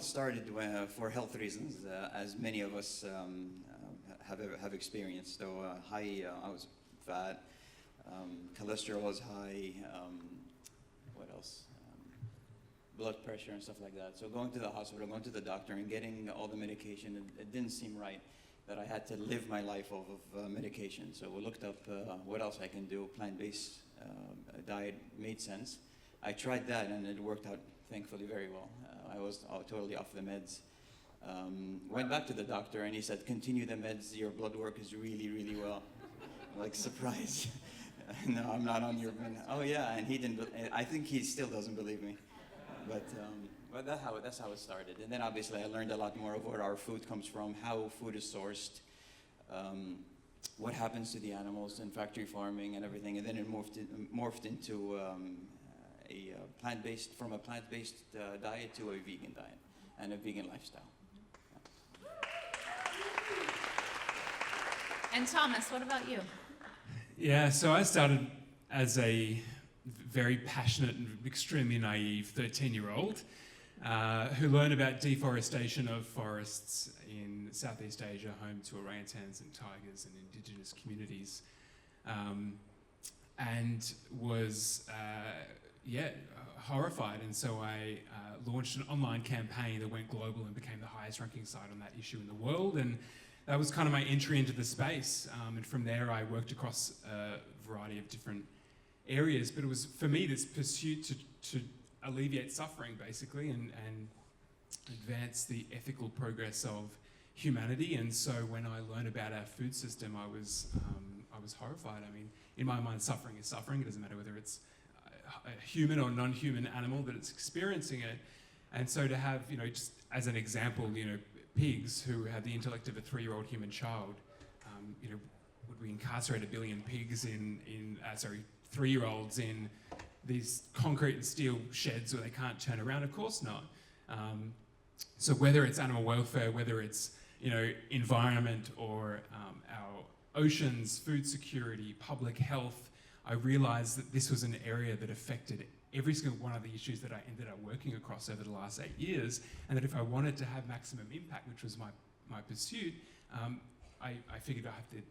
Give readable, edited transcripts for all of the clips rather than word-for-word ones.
started for health reasons, as many of us have experienced. So I was fat, cholesterol was high, what else? Blood pressure and stuff like that. So going to the hospital, going to the doctor and getting all the medication, it didn't seem right that I had to live my life off of medication. So we looked up what else I can do. Plant-based diet made sense. I tried that and it worked out, thankfully, very well. I was totally off the meds. Went back to the doctor and he said, continue the meds, your blood work is really, really well. Like, surprise. No, I'm not on your meds. Oh yeah, and he didn't, I think he still doesn't believe me. But that's how it started. And then obviously I learned a lot more of where our food comes from, how food is sourced, what happens to the animals in factory farming and everything. And then it morphed into from a plant-based diet to a vegan diet and a vegan lifestyle. And Thomas, what about you? Yeah, so I started as a very passionate and extremely naive 13-year-old who learned about deforestation of forests in Southeast Asia, home to orangutans and tigers and indigenous communities, and was horrified. And so I launched an online campaign that went global and became the highest ranking site on that issue in the world. And that was kind of my entry into the space. And from there, I worked across a variety of different areas. But it was, for me, this pursuit to alleviate suffering, basically, and advance the ethical progress of humanity. And so when I learned about our food system, I was horrified. I mean, in my mind, suffering is suffering. It doesn't matter whether it's a human or non-human animal that it's experiencing it. And so to have, just as an example, pigs who have the intellect of a 3-year-old human child, would we incarcerate 1 billion pigs 3-year-olds in these concrete and steel sheds where they can't turn around? Of course not. So whether it's animal welfare, whether it's environment or our oceans, food security, public health, I realized that this was an area that affected every single one of the issues that I ended up working across over the last 8 years, and that if I wanted to have maximum impact, which was my pursuit, I figured I have to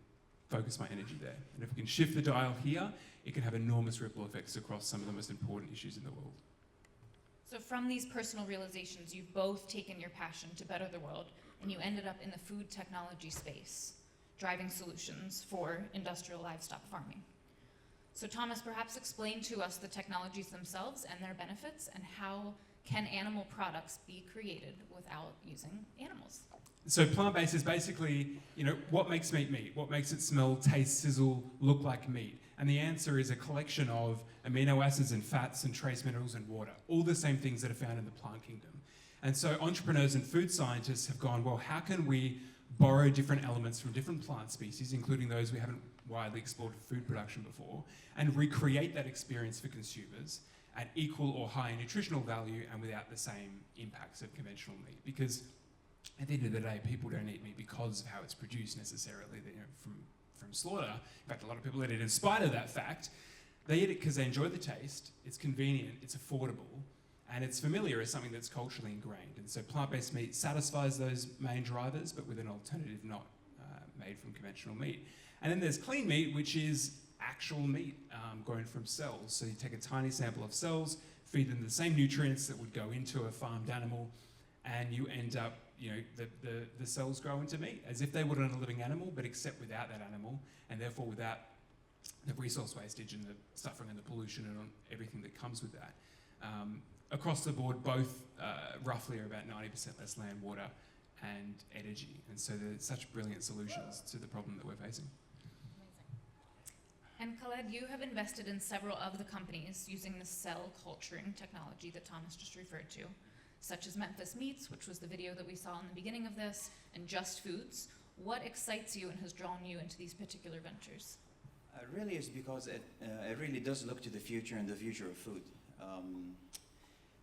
focus my energy there. And if we can shift the dial here, it can have enormous ripple effects across some of the most important issues in the world. So from these personal realizations, you've both taken your passion to better the world, and you ended up in the food technology space, driving solutions for industrial livestock farming. So Thomas, perhaps explain to us the technologies themselves and their benefits, and how can animal products be created without using animals? So plant-based is basically, what makes meat meat? What makes it smell, taste, sizzle, look like meat? And the answer is a collection of amino acids and fats and trace minerals and water, all the same things that are found in the plant kingdom. And so entrepreneurs and food scientists have gone, well, how can we borrow different elements from different plant species, including those we haven't widely explored for food production before, and recreate that experience for consumers at equal or higher nutritional value and without the same impacts of conventional meat? Because at the end of the day, people don't eat meat because of how it's produced necessarily, from slaughter. In fact, a lot of people eat it in spite of that fact. They eat it because they enjoy the taste, it's convenient, it's affordable, and it's familiar as something that's culturally ingrained. And so plant-based meat satisfies those main drivers, but with an alternative not made from conventional meat. And then there's clean meat, which is actual meat grown from cells. So you take a tiny sample of cells, feed them the same nutrients that would go into a farmed animal, and you end up, the cells grow into meat as if they would on a living animal, but except without that animal, and therefore without the resource wastage and the suffering and the pollution and everything that comes with that. Across the board, both roughly are about 90% less land, water, and energy. And so they're such brilliant solutions to the problem that we're facing. And Khaled, you have invested in several of the companies using the cell culturing technology that Thomas just referred to, such as Memphis Meats, which was the video that we saw in the beginning of this, and Just Foods. What excites you and has drawn you into these particular ventures? It really is because it really does look to the future and the future of food.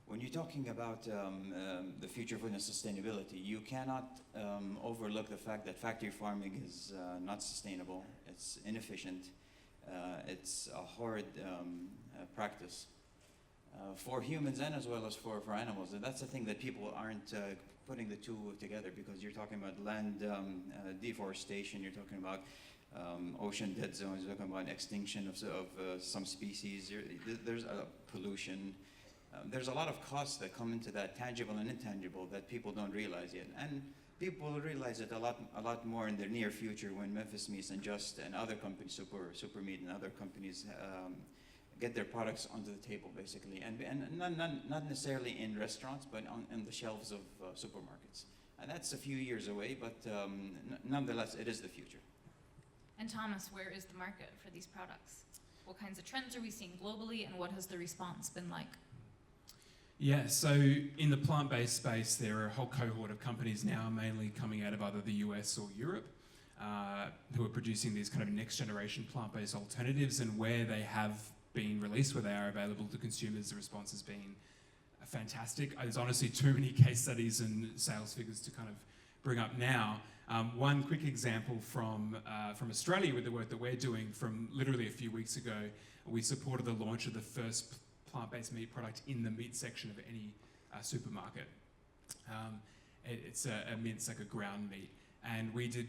When you're talking about the future of food and sustainability, you cannot overlook the fact that factory farming is not sustainable, it's inefficient, it's a hard practice. for humans and as well as for animals. And that's the thing that people aren't putting the two together, because you're talking about land deforestation, you're talking about ocean dead zones, you're talking about extinction of some species, there's pollution. There's a lot of costs that come into that, tangible and intangible, that people don't realize yet. And people will realize it a lot more in the near future when Memphis Meats and Just and other companies, Super Meat and other companies, get their products onto the table, basically, and not necessarily in restaurants, but on the shelves of supermarkets. And that's a few years away, but nonetheless, it is the future. And Thomas, where is the market for these products? What kinds of trends are we seeing globally, and what has the response been like? Yeah, so in the plant-based space, there are a whole cohort of companies now, mainly coming out of either the US or Europe, who are producing these kind of next-generation plant-based alternatives, and where they have been released, where they are available to consumers, the response has been fantastic. There's honestly too many case studies and sales figures to kind of bring up now. One quick example from Australia with the work that we're doing, from literally a few weeks ago, we supported the launch of the first plant-based meat product in the meat section of any supermarket. It's a mince, like a ground meat, and we did,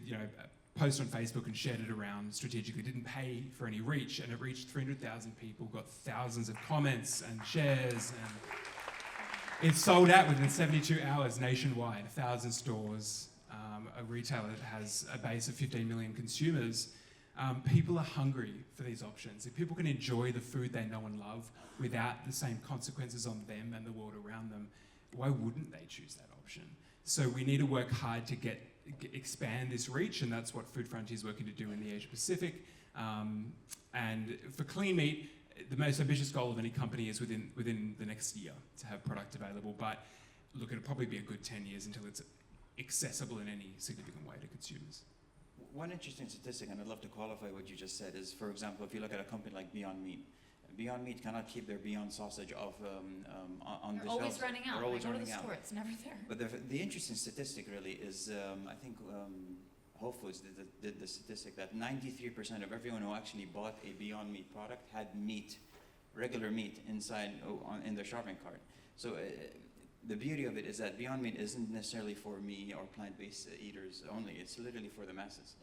post on Facebook and shared it around strategically. Didn't pay for any reach, and it reached 300,000 people, got thousands of comments and shares, and it sold out within 72 hours nationwide, 1,000 stores. A retailer that has a base of 15 million consumers. People are hungry for these options. If people can enjoy the food they know and love without the same consequences on them and the world around them, why wouldn't they choose that option? So we need to work hard to expand this reach, and that's what Food Frontier is working to do in the Asia Pacific. And for clean meat, the most ambitious goal of any company is within the next year to have product available. But look, it'll probably be a good 10 years until it's accessible in any significant way to consumers. One interesting statistic, and I'd love to qualify what you just said, is, for example, if you look at a company like Beyond Meat, Beyond Meat cannot keep their Beyond sausage off on the shelves. They're always running out. They're always I go to running the out. store, it's never there. But the interesting statistic really is, I think Whole Foods did the statistic that 93% of everyone who actually bought a Beyond Meat product had meat, regular meat, inside in their shopping cart. So the beauty of it is that Beyond Meat isn't necessarily for me or plant-based eaters only. It's literally for the masses.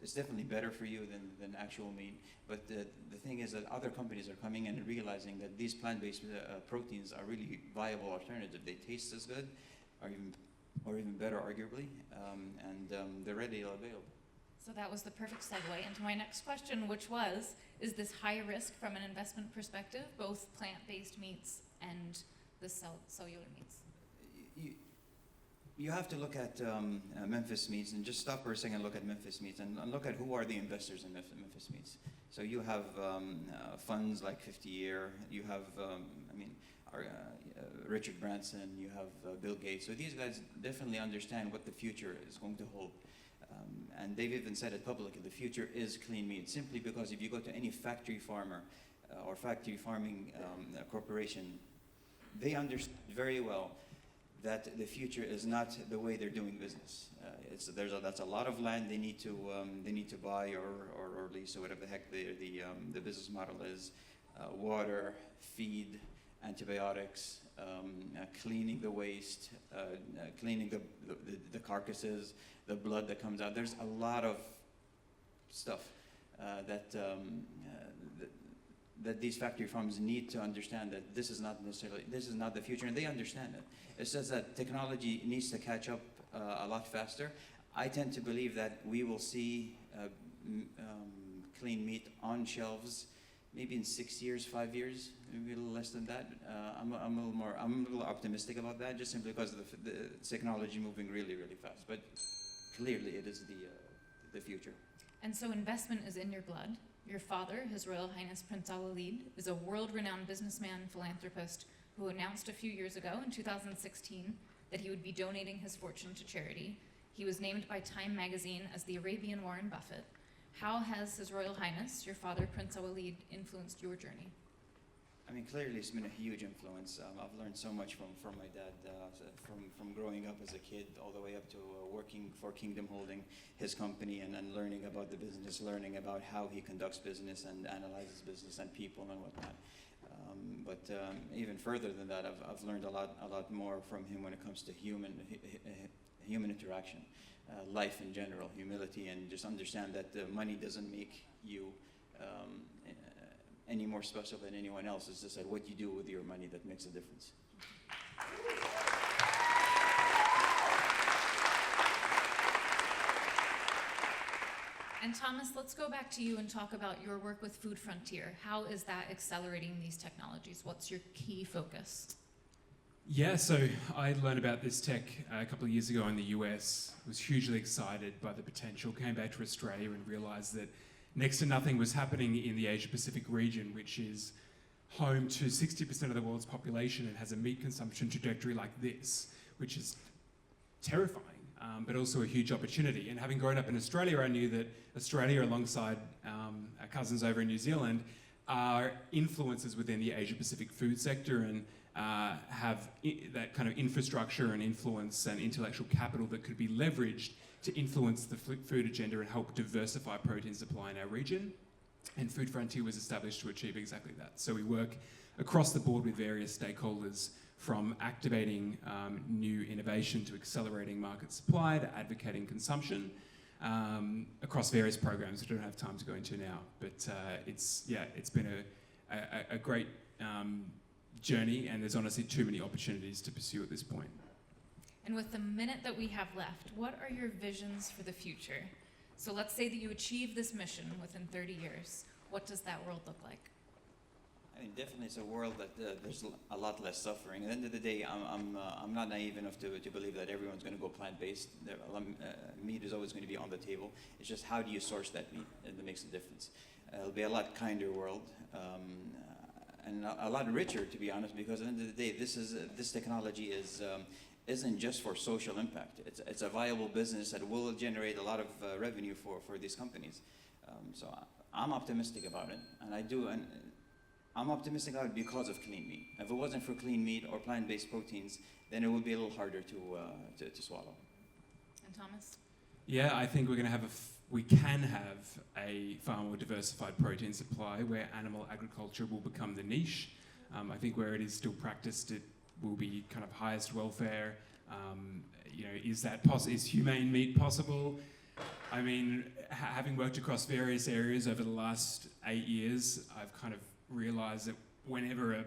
It's definitely better for you than actual meat. But the thing is that other companies are coming in and realizing that these plant-based proteins are really viable alternative. They taste as good, or even better, arguably, and they're readily available. So that was the perfect segue into my next question, which was, is this high risk from an investment perspective, both plant-based meats and the cellular meats? You have to look at Memphis Meats, and just stop for a second and look at Memphis Meats, and look at who are the investors in Memphis Meats. So you have funds like 50 Year, you have, Richard Branson, you have Bill Gates. So these guys definitely understand what the future is going to hold. And they've even said it publicly, the future is clean meat, simply because if you go to any factory farmer or factory farming corporation, they understand very well that the future is not the way they're doing business. That's a lot of land they need to buy or lease, or whatever the heck the business model is. Water, feed, antibiotics, cleaning the waste, cleaning the carcasses, the blood that comes out. There's a lot of stuff that these factory farms need to understand, that this is not the future, and they understand it. It's just that technology needs to catch up a lot faster. I tend to believe that we will see clean meat on shelves maybe in 6 years, 5 years, maybe a little less than that. I'm a little optimistic about that, just simply because of the technology moving really, really fast. But clearly, it is the future. And so investment is in your blood. Your father, His Royal Highness Prince Alwaleed, is a world-renowned businessman and philanthropist who announced a few years ago, in 2016, that he would be donating his fortune to charity. He was named by Time magazine as the Arabian Warren Buffett. How has His Royal Highness, your father, Prince Alwaleed, influenced your journey? I mean, clearly it's been a huge influence. I've learned so much from my dad, from growing up as a kid all the way up to working for Kingdom Holding, his company, and then learning about the business, learning about how he conducts business and analyzes business and people and whatnot. But even further than that, I've learned a lot more from him when it comes to human interaction, life in general, humility, and just understand that money doesn't make you any more special than anyone else. It's just that what you do with your money that makes a difference. And Thomas, let's go back to you and talk about your work with Food Frontier. How is that accelerating these technologies? What's your key focus? Yeah, so I learned about this tech a couple of years ago in the US, was hugely excited by the potential, came back to Australia and realized that next to nothing was happening in the Asia-Pacific region, which is home to 60% of the world's population and has a meat consumption trajectory like this, which is terrifying, but also a huge opportunity. And having grown up in Australia, I knew that Australia, alongside our cousins over in New Zealand, are influencers within the Asia-Pacific food sector and have that kind of infrastructure and influence and intellectual capital that could be leveraged to influence the food agenda and help diversify protein supply in our region. And Food Frontier was established to achieve exactly that. So we work across the board with various stakeholders, from activating new innovation to accelerating market supply to advocating consumption, across various programs I don't have time to go into now. But it's been a great journey, and there's honestly too many opportunities to pursue at this point. And with the minute that we have left, what are your visions for the future? So let's say that you achieve this mission within 30 years. What does that world look like? I mean, definitely it's a world that there's a lot less suffering. At the end of the day, I'm not naive enough to believe that everyone's going to go plant-based. Meat is always going to be on the table. It's just how do you source that meat that makes a difference. It'll be a lot kinder world. And a lot richer, to be honest, because at the end of the day, this technology isn't just for social impact. It's a viable business that will generate a lot of revenue for these companies. So I'm optimistic about it, and I'm optimistic about it because of clean meat. If it wasn't for clean meat or plant-based proteins, then it would be a little harder to swallow. And Thomas? Yeah, I think we can have a far more diversified protein supply where animal agriculture will become the niche. I think where it is still practiced, it will be kind of highest welfare. Is humane meat possible? I mean, having worked across various areas over the last 8 years, I've kind of realized that whenever a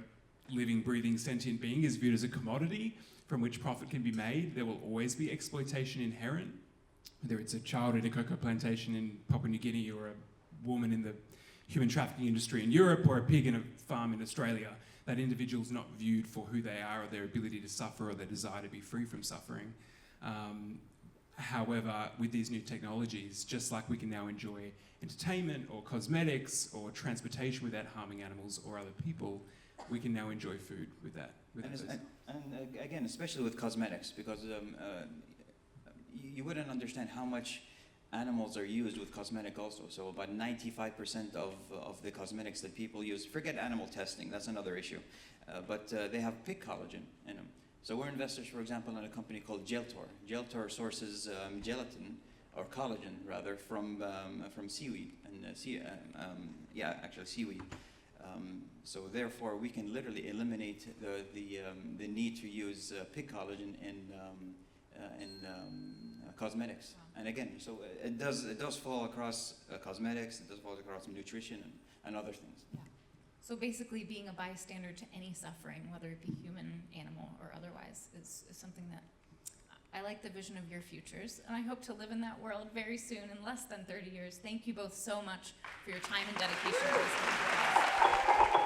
living, breathing, sentient being is viewed as a commodity from which profit can be made, there will always be exploitation inherent. Whether it's a child at a cocoa plantation in Papua New Guinea or a woman in the human trafficking industry in Europe or a pig in a farm in Australia, that individual's not viewed for who they are or their ability to suffer or their desire to be free from suffering. However, with these new technologies, just like we can now enjoy entertainment or cosmetics or transportation without harming animals or other people, we can now enjoy food with that. And again, especially with cosmetics, because you wouldn't understand how much animals are used with cosmetic also. So about 95% of the cosmetics that people use, forget animal testing, that's another issue, but they have pig collagen in them. So we're investors, for example, in a company called Geltor. Geltor sources gelatin, or collagen rather, from seaweed, and seaweed. So therefore, we can literally eliminate the need to use pig collagen in cosmetics. And again, so it does fall across cosmetics, it does fall across nutrition and other things. Yeah. So basically being a bystander to any suffering, whether it be human, animal, or otherwise, is something that I like the vision of your futures, and I hope to live in that world very soon, in less than 30 years. Thank you both so much for your time and dedication to this.